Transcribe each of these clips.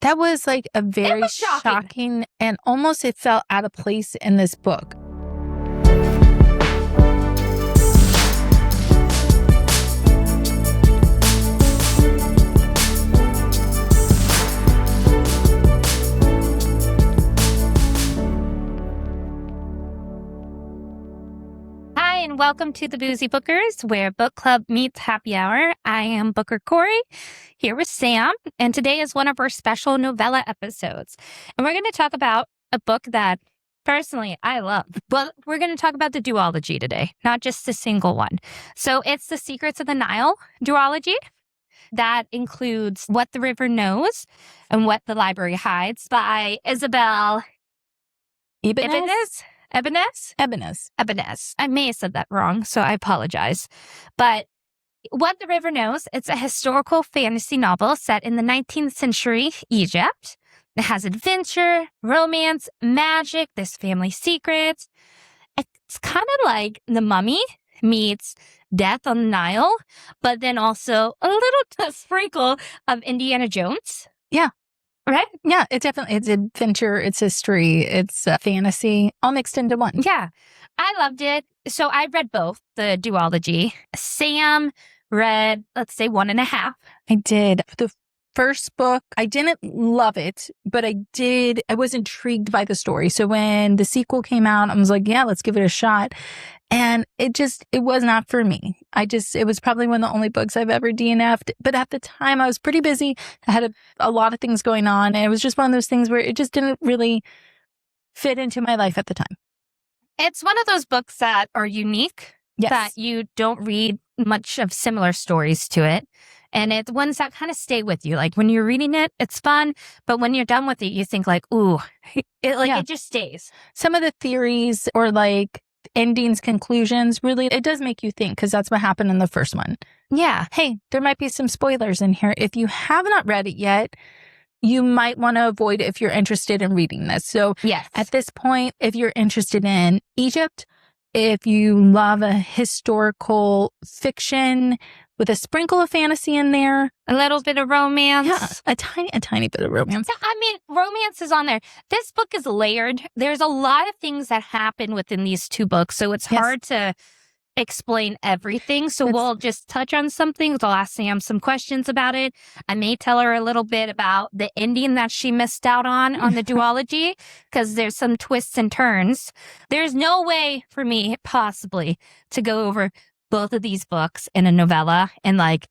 That was like a very was shocking. and almost it felt out of place in this book. And welcome to the Boozy Bookers, where book club meets happy hour. I am Booker Corey, here with Sam, and today is one of our special novella episodes. And we're going to talk about a book that, personally, I love. But we're going to talk about the duology today, not just a single one. So it's The Secrets of the Nile Duology. That includes What the River Knows and What the Library Hides by Isabel Ibañez. Ibañez. I may have said that wrong, so I apologize. But What the River Knows, it's a historical fantasy novel set in the 19th century Egypt. It has adventure, romance, magic, there's family secrets. It's kind of like The Mummy meets Death on the Nile, but then also a little sprinkle of Indiana Jones. Yeah. Right? Yeah, it's adventure, it's history, it's fantasy, all mixed into one. Yeah, I loved it. So I read both, the duology. Sam read, let's say, 1.5. I did. The first book, I didn't love it, but I was intrigued by the story. So when the sequel came out, I was like, yeah, let's give it a shot. And it was not for me. It was probably one of the only books I've ever DNF'd. But at the time, I was pretty busy. I had a lot of things going on. And it was just one of those things where it just didn't really fit into my life at the time. It's one of those books that are unique, yes, that you don't read much of similar stories to it. And it's ones that kind of stay with you. Like when you're reading it, it's fun. But when you're done with it, you think like, ooh, it just stays. Some of the theories or like endings, conclusions, really, it does make you think, because that's what happened in the first one. Yeah. Hey, there might be some spoilers in here. If you have not read it yet, you might want to avoid it if you're interested in reading this. So yes, at this point, if you're interested in Egypt, if you love a historical fiction with a sprinkle of fantasy in there, a little bit of romance. Yeah, a tiny bit of romance. I mean, romance is on there. This book is layered. There's a lot of things that happen within these two books, so it's hard to explain everything. So we'll just touch on some things. I'll ask Sam some questions about it. I may tell her a little bit about the ending that she missed out on the duology, because there's some twists and turns. There's no way for me possibly to go over both of these books in a novella and like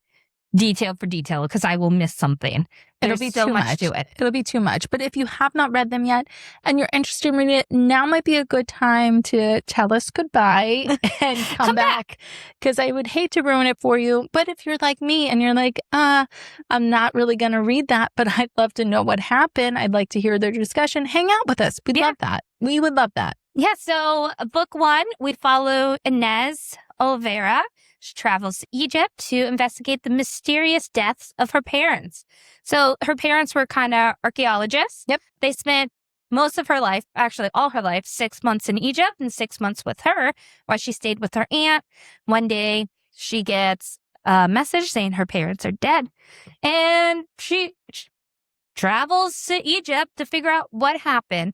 detail for detail, because I will miss something. It'll be so too much to it. It'll be too much. But if you have not read them yet and you're interested in reading it, now might be a good time to tell us goodbye and come back. Because I would hate to ruin it for you. But if you're like me and you're like, I'm not really going to read that, but I'd love to know what happened. I'd like to hear their discussion. Hang out with us. We'd love that. We would love that. Yeah. So book 1, we follow Inez Oliveira. She travels to Egypt to investigate the mysterious deaths of her parents. So her parents were kind of archaeologists. Yep. They spent most of her life, actually all her life, 6 months in Egypt and 6 months with her while she stayed with her aunt. One day she gets a message saying her parents are dead. And she travels to Egypt to figure out what happened.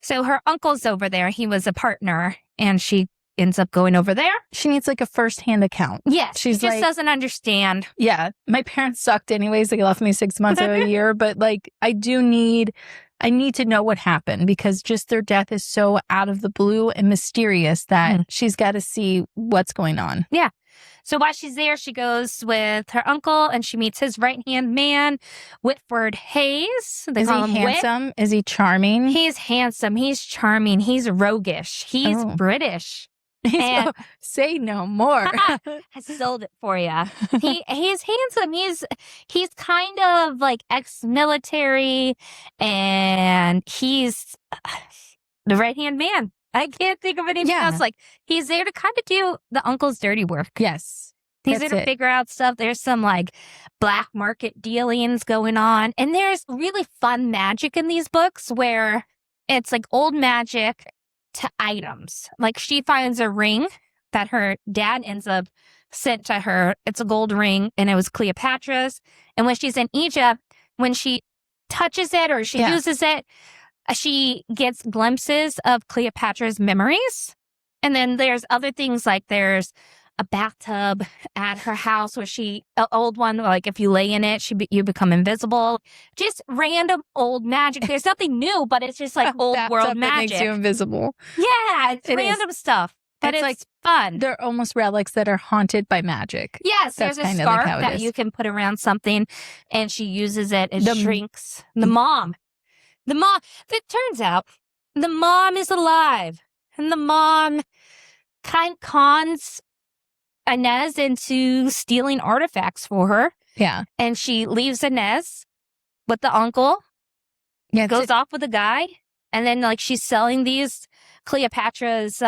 So her uncle's over there. He was a partner, and she ends up going over there. She needs like a first-hand account. Yes, she just doesn't understand. Yeah, my parents sucked anyways. They left me 6 months of a year, but like I need to know what happened, because just their death is so out of the blue and mysterious that she's got to see what's going on. Yeah. So while she's there, she goes with her uncle and she meets his right-hand man, Whitford Hayes. Is he handsome? Is he charming? He's handsome. He's charming. He's roguish. He's British. And say no more. I sold it for you. He's handsome. He's kind of like ex-military, and he's the right-hand man. I can't think of anything else. Like, he's there to kind of do the uncle's dirty work. Yes. He's there to figure out stuff. There's some like black market dealings going on. And there's really fun magic in these books where it's like old magic to items. Like, she finds a ring that her dad ends up sent to her. It's a gold ring, and it was Cleopatra's. And when she's in Egypt, when she touches it or she uses it, she gets glimpses of Cleopatra's memories. And then there's other things like there's a bathtub at her house where an old one, like if you lay in it, you become invisible. Just random old magic. There's nothing new, but it's just like old world magic. That makes you invisible. Yeah, it's random stuff. But it's like fun. They're almost relics that are haunted by magic. Yes, there's a scarf that you can put around something and she uses it. It shrinks. The mom. It turns out the mom is alive. And the mom cons Inez into stealing artifacts for her. Yeah. And she leaves Inez with the uncle. Yeah. Goes off with a guy. And then like she's selling these Cleopatra's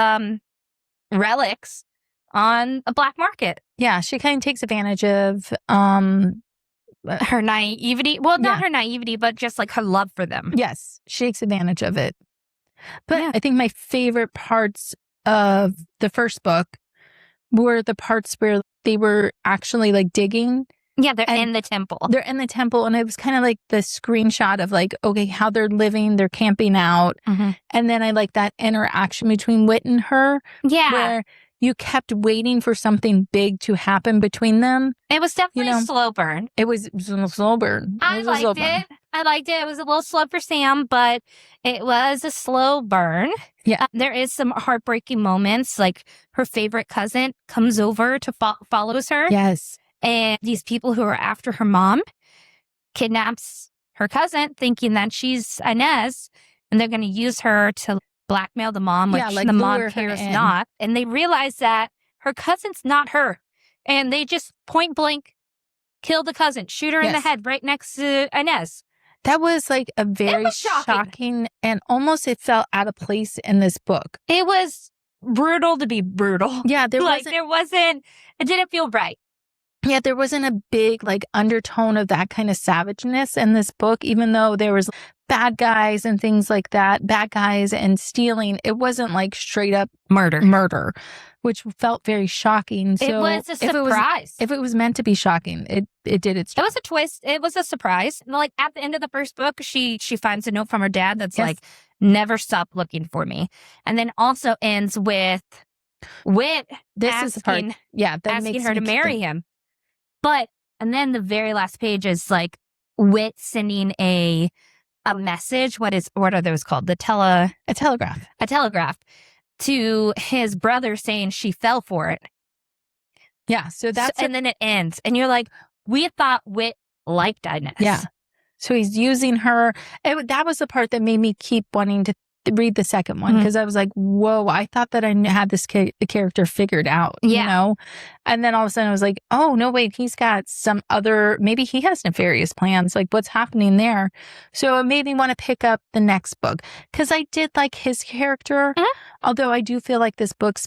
relics on a black market. Yeah. She kind of takes advantage of her naivety. Well, not her naivety, but just like her love for them. Yes. She takes advantage of it. But I think my favorite parts of the first book were the parts where they were actually like digging. Yeah, they're in the temple. They're in the temple. And it was kind of like the screenshot of like, okay, how they're living, they're camping out. Mm-hmm. And then I like that interaction between Whit and her. Yeah. Where you kept waiting for something big to happen between them. It was definitely a slow burn. It was a slow burn. I liked it. It was a little slow for Sam, but it was a slow burn. Yeah. There is some heartbreaking moments. Like her favorite cousin comes over to follows her. Yes. And these people who are after her mom kidnaps her cousin thinking that she's Inez. And they're going to use her to blackmail the mom, which the mom cares not. And they realize that her cousin's not her. And they just point blank kill the cousin, shoot her in the head right next to Inez. That was like a very shocking and almost it felt out of place in this book. It was brutal to be brutal. Yeah, it didn't feel right. Yeah, there wasn't a big like undertone of that kind of savageness in this book, even though there was bad guys and things like that, bad guys and stealing. It wasn't like straight up murder, which felt very shocking. So it was a surprise. If it was meant to be shocking, it did its job. It was a twist. It was a surprise. Like at the end of the first book, she finds a note from her dad that's like, never stop looking for me. And then also ends with Whit asking her to marry him. And then the very last page is like Whit sending a message. What are those called? A telegraph. A telegraph to his brother saying she fell for it. Yeah. So that's and then it ends. And you're like, we thought Whit liked Inez. Yeah. So he's using her. That was the part that made me keep wanting to read the second one because I was like, whoa, I thought that I had this character figured out, you know? And then all of a sudden I was like, oh, no, wait, he's got some other, maybe he has nefarious plans. Like what's happening there? So it made me want to pick up the next book because I did like his character. Although I do feel like this book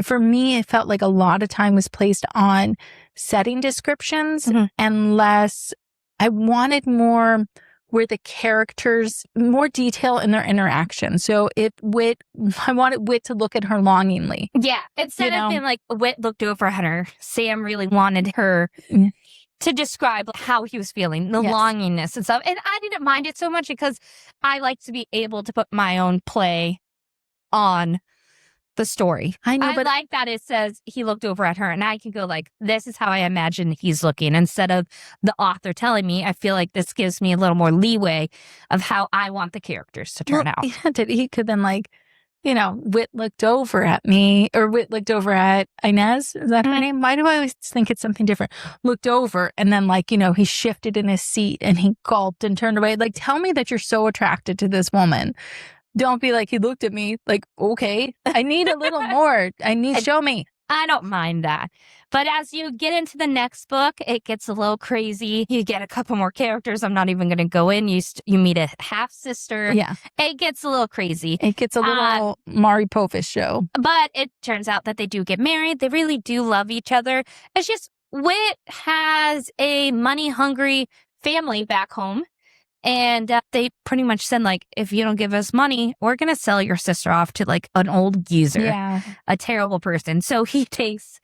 for me, it felt like a lot of time was placed on setting descriptions and less, I wanted more where the characters, more detail in their interaction. So I wanted Whit to look at her longingly. Yeah. Instead of being like, Whit looked over at her, Sam really wanted her to describe how he was feeling, the longingness and stuff. And I didn't mind it so much because I like to be able to put my own play on the story. I know, but like that it says he looked over at her and I can go like, this is how I imagine he's looking instead of the author telling me. I feel like this gives me a little more leeway of how I want the characters to turn out. Yeah, he could then like, Whit looked over at me or Whit looked over at Inez. Is that her name? Why do I always think it's something different? Looked over and then like, he shifted in his seat and he gulped and turned away. Like, tell me that you're so attracted to this woman. Don't be like, he looked at me like, okay, I need a little more. Show me. I don't mind that. But as you get into the next book, it gets a little crazy. You get a couple more characters. I'm not even going to go in. You meet a half-sister. Yeah. It gets a little crazy. It gets a little Mari Povich show. But it turns out that they do get married. They really do love each other. It's just Whit has a money-hungry family back home. And they pretty much said, like, if you don't give us money, we're going to sell your sister off to, like, an old geezer, a terrible person. So he takes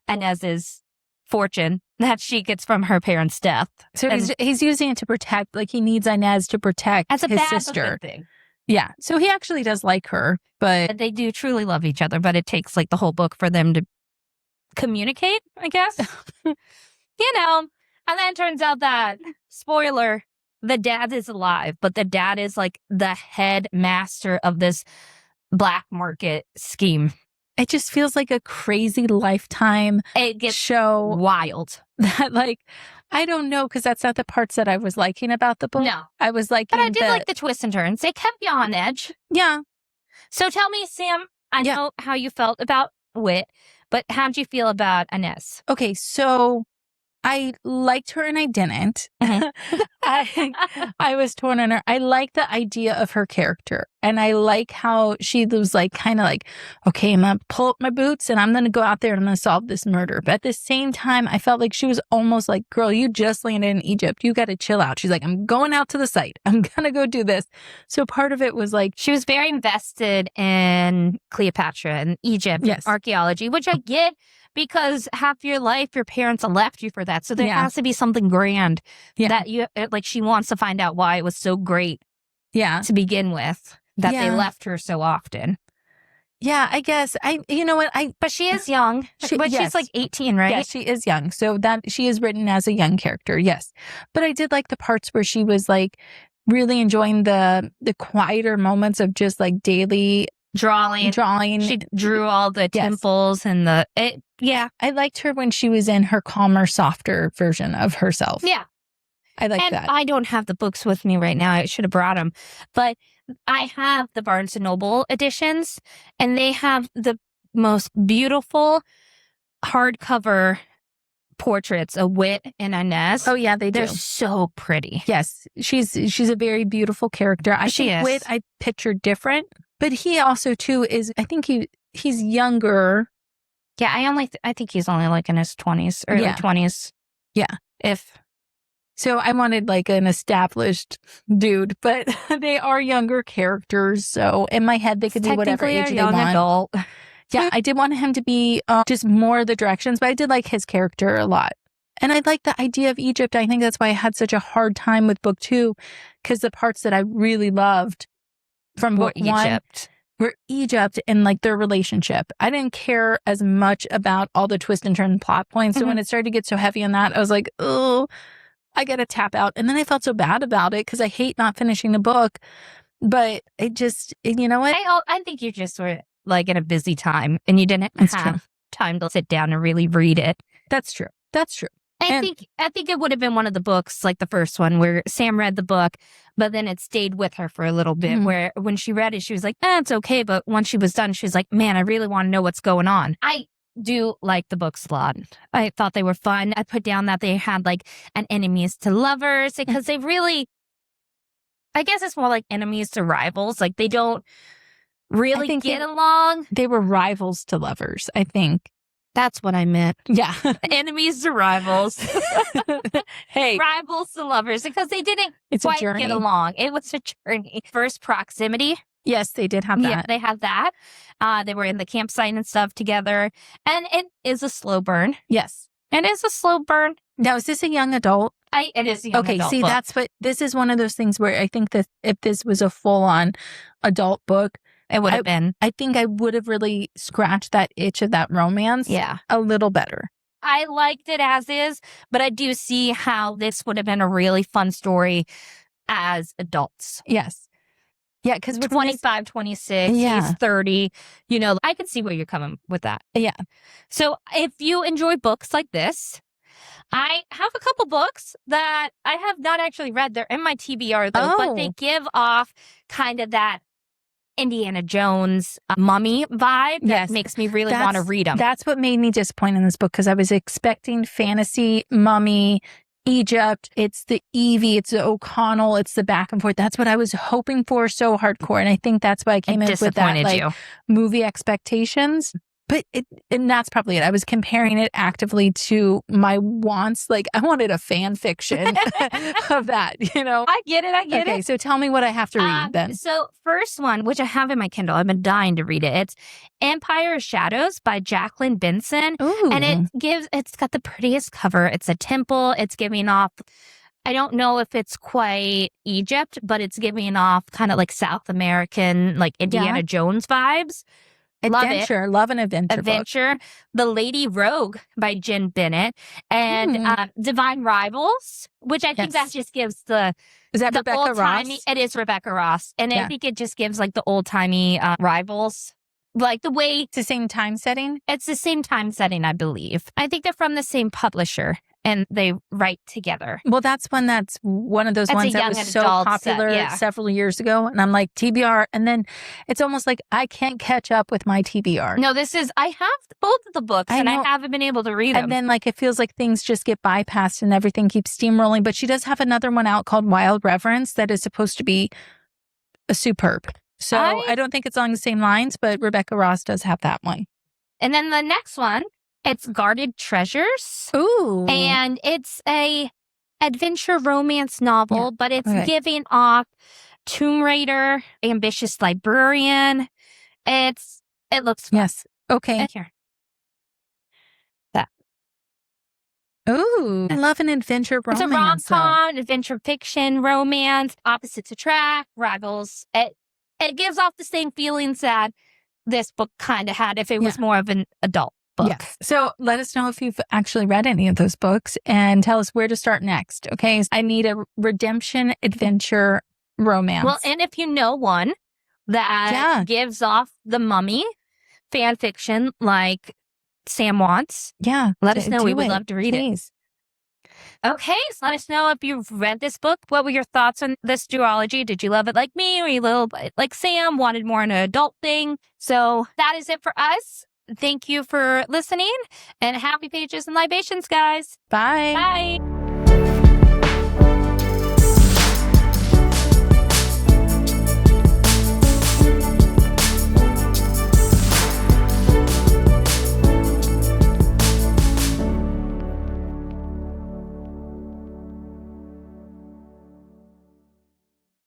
Inez's fortune that she gets from her parents' death. So he's using it to protect, like he needs Inez to protect As a his bad sister. thing. Yeah. So he actually does like her, but They do truly love each other, but it takes like the whole book for them to communicate, I guess. You know, and then it turns out that, spoiler, the dad is alive, but the dad is like the head master of this black market scheme. it just feels like a crazy Lifetime It gets show wild. that, like, I don't know, because that's not the parts that I was liking about the book. No. I was liking But I did like the twists and turns. They kept you on edge. Yeah. So tell me, Sam, I know how you felt about Wit, but how'd you feel about Inez? Okay, so I liked her and I didn't. I was torn on her. I like the idea of her character. And I like how she was like, kind of like, okay, I'm going to pull up my boots and I'm going to go out there and I'm going to solve this murder. But at the same time, I felt like she was almost like, girl, you just landed in Egypt. You got to chill out. She's like, I'm going out to the site. I'm going to go do this. So part of it was like, she was very invested in Cleopatra and Egypt and archaeology, which I get. Because half your life, your parents left you for that. So there has to be something grand that you, like, she wants to find out why it was so great to begin with, that they left her so often. Yeah, I guess. You know what? But she is young. But she's like 18, right? Yeah, she is young. So that she is written as a young character. Yes. But I did like the parts where she was like really enjoying the quieter moments of just like daily drawing. She drew all the temples and I liked her when she was in her calmer, softer version of herself. Yeah. I like that. I don't have the books with me right now. I should have brought them. But I have the Barnes & Noble editions, and they have the most beautiful hardcover portraits of Wit and Inez. Oh, yeah, they do. They're so pretty. Yes. She's a very beautiful character. I think Wit I pictured different. But he also, too, is, I think he's younger. Yeah, I think he's only like in his 20s, early 20s. Yeah. So I wanted like an established dude, but they are younger characters. So in my head, they could be whatever age they want. Adult. Yeah, I did want him to be just more of the directions, but I did like his character a lot. And I like the idea of Egypt. I think that's why I had such a hard time with book 2, because the parts that I really loved from book 1 were Egypt and like their relationship. I didn't care as much about all the twist and turn plot points. So when it started to get so heavy on that, I was like, oh, I got to tap out. And then I felt so bad about it because I hate not finishing the book. But it just, you know what? I think you just were like in a busy time and you didn't have time to sit down and really read it. That's true. That's true. I think it would have been one of the books, like the first one, where Sam read the book, but then it stayed with her for a little bit, where when she read it, she was like, it's okay. But once she was done, she was like, man, I really want to know what's going on. I do like the books a lot. I thought they were fun. I put down that they had like an enemies to lovers, because they really, I guess it's more like enemies to rivals. Like they don't really get along. They were rivals to lovers, I think. That's what I meant. Yeah. Enemies to rivals. Hey. Rivals to lovers, because they didn't quite get along. It was a journey. First, proximity. Yes, they did have that. Yeah, they had that. They were in the campsite and stuff together. And it is a slow burn. Yes. It is a slow burn. Now, is this a young adult? It is a young adult. Okay, see, book. This is one of those things where I think that if this was a full-on adult book, it would have been. I think I would have really scratched that itch of that romance a little better. I liked it as is, but I do see how this would have been a really fun story as adults. Yes. Yeah, because 25, 26, he's 30. You know, I can see where you're coming with that. Yeah. So if you enjoy books like this, I have a couple books that I have not actually read. They're in my TBR, though, but they give off kind of that Indiana Jones mummy vibe that makes me really want to read them. That's what made me disappointed in this book, because I was expecting fantasy, mummy, Egypt. It's the Evie, it's the O'Connell, it's the back and forth. That's what I was hoping for so hardcore. And I think that's why I came in with that movie expectations. and that's probably it. I was comparing it actively to my wants. Like, I wanted a fan fiction of that, you know? I get it. Okay, so tell me what I have to read then. So first one, which I have in my Kindle, I've been dying to read it. It's Empire of Shadows by Jacqueline Benson. Ooh. And it's got the prettiest cover. It's a temple. It's giving off, I don't know if it's quite Egypt, but it's giving off kind of like South American, like Indiana Jones vibes. Adventure. Love an adventure book. The Lady Rogue by Jen Bennett, and Divine Rivals, which I think that just gives the Is that Rebecca Ross? It is Rebecca Ross, and I think it just gives like the old timey rivals, like the way it's the same time setting. It's the same time setting, I believe. I think they're from the same publisher. And they write together. Well, that's one of those ones that was so popular several years ago. And I'm like, TBR. And then it's almost like I can't catch up with my TBR. No, I have both of the books and I haven't been able to read them. And then like it feels like things just get bypassed and everything keeps steamrolling. But she does have another one out called Wild Reverence that is supposed to be superb. So I don't think it's along the same lines, but Rebecca Ross does have that one. And then the next one, it's Guarded Treasures. Ooh. And it's a adventure romance novel, but it's giving off Tomb Raider, Ambitious Librarian. It looks fun. Yes. Okay. And here. That. Ooh. I love an adventure romance. It's a rom-com, adventure fiction, romance, opposites attract, rivals. It gives off the same feelings that this book kind of had if it was more of an adult book. Yes. So let us know if you've actually read any of those books and tell us where to start next. Okay. I need a redemption adventure romance. Well, and if you know one that gives off the Mummy fan fiction like Sam wants, let us know. We would love to read it. Okay, so let us know if you've read this book. What were your thoughts on this duology? Did you love it like me? Or you a little like Sam, wanted more an adult thing? So that is it for us. Thank you for listening, and happy pages and libations, guys. Bye. Bye.